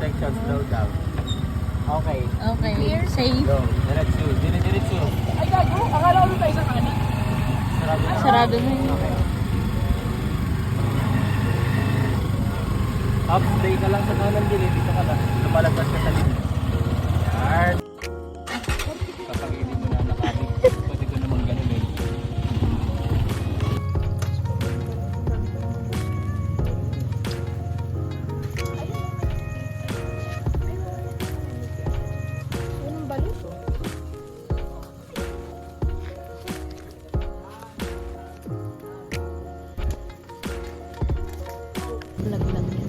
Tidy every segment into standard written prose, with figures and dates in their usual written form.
directions, slow down. Okay. Okay, we're safe. Go. Diretso. Diretso. Ay, gago. Akala ko tayo sa kanan. Sarado na. Sarado na yun. Okay. Up, stay ka lang sa kanan din. Dito ka lang. Lumalagpas ka sa likod. Yan. Kapag hindi mo na nakabig, pwede ko naman ganun eh. Anong balut? Vlog lang yan.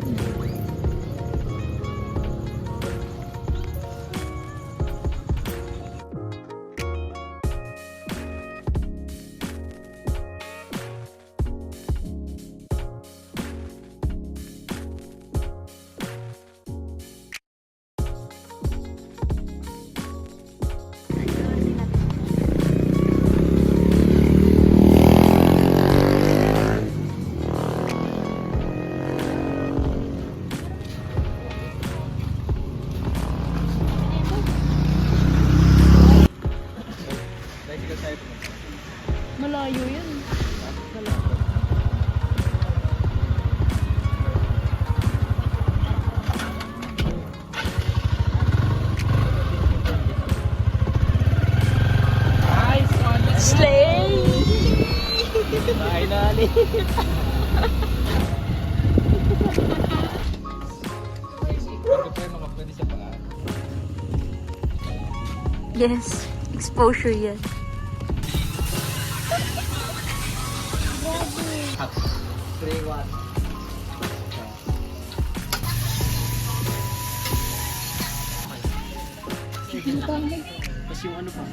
Bicycle side mo. Malayo yun. Nice one. Slay! Finally! Pwede pa yung makapwede sa paa. Yes, exposure yan. Spray one. Tapos yung ano pa?